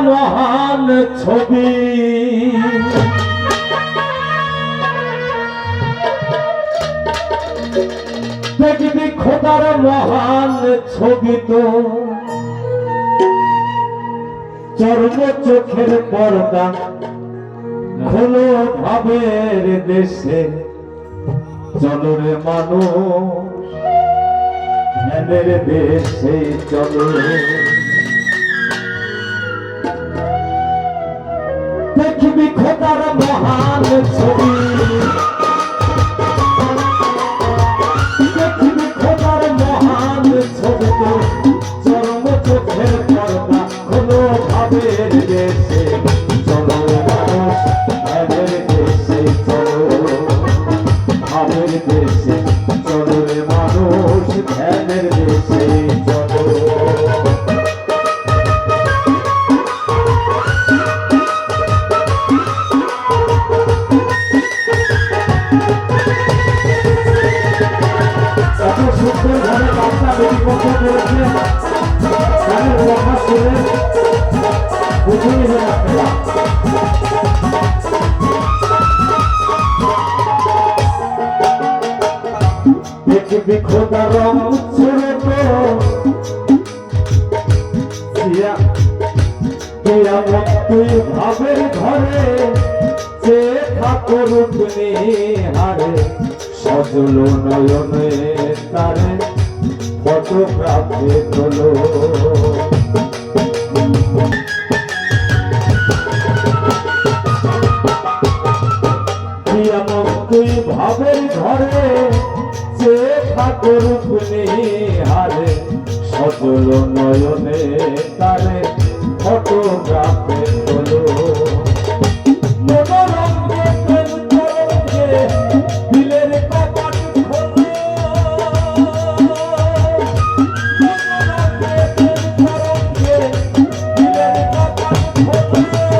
মহান ছবি দেখবি খোদার মহান ছবি তো চর্ম চোখের পর্দা খোলো ভাবের দেশে চলো রে মানুষ ধ্যানের দেশে চলো দেখবি খোদার মহান ছবি দেখবি খোদার মহান ছবি তো চরম চোখের পর্দা খোলো ভাবের দেশে চলো মানুষ ধ্যানের দেশে চলো ভাবের দেশে চলো রে মানুষ ধ্যানের দেশে চলো দেখবি খোদা রং ছেড়ে তুই ভাবের ঘরে যে ঠাকুর হারে সজল নয়নে তারে ফটোগ্রাফে তোলো তুই ভাবের ঘরে যে ঠাকুর হারে সজল নয়নে তারে ফটোগ্রাফে তোলো মনোরঞ্জে প্রেম তরঙ্গে দিলের কপাট খোলো মনোরঞ্জে প্রেম তরঙ্গে দিলের কপাট খোলো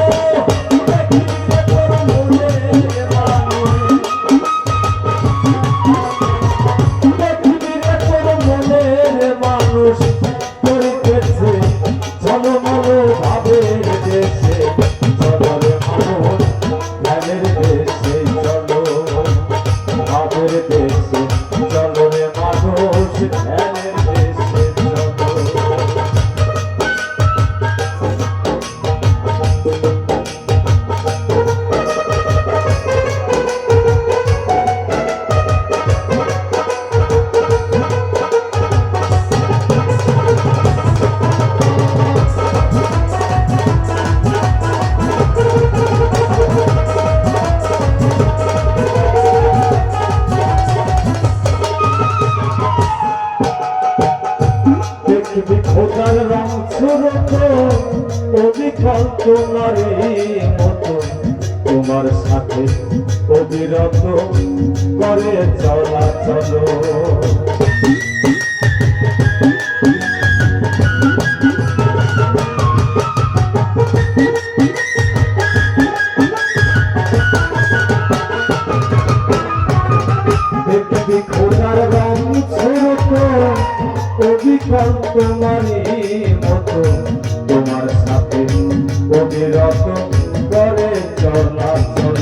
খোদার রং সুরত অবিকল তোমারই মতো তোমার সাথে অবিরত করে চলাচল দেখবি খোদার রং সুরত অবিকল তোমারই মতো তোমার সাথে অবিরত করে চলাচল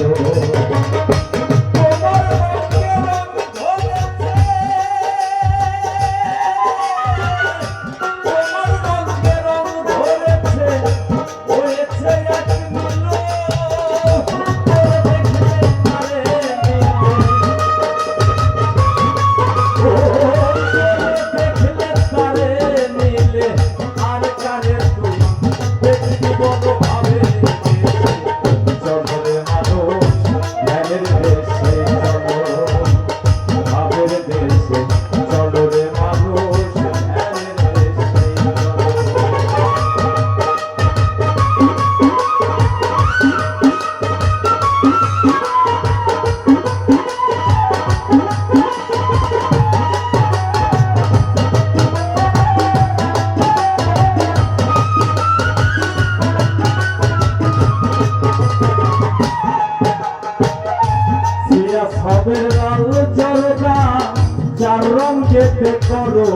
চার রং যেতে করো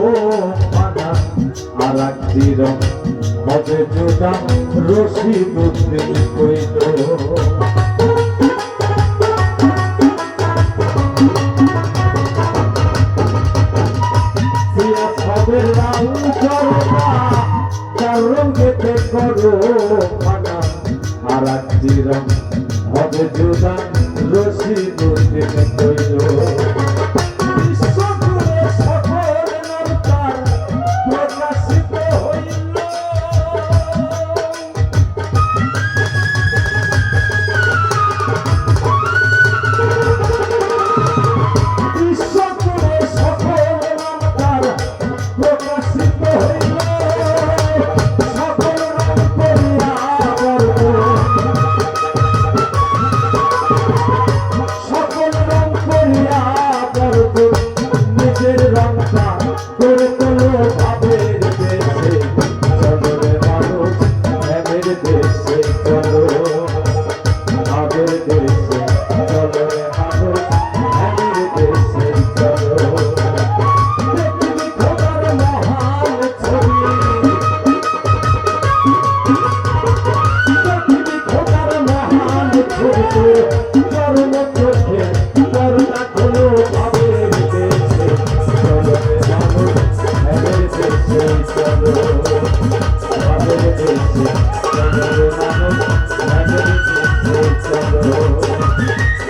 আর একটি রং হবে জোদা রশিদ উদ্দিন কইল হবে লাল করবা তার রঙেতে করো খানা আর একটি রং হবে জোদা রশিদ উদ্দিন কইল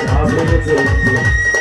I'll be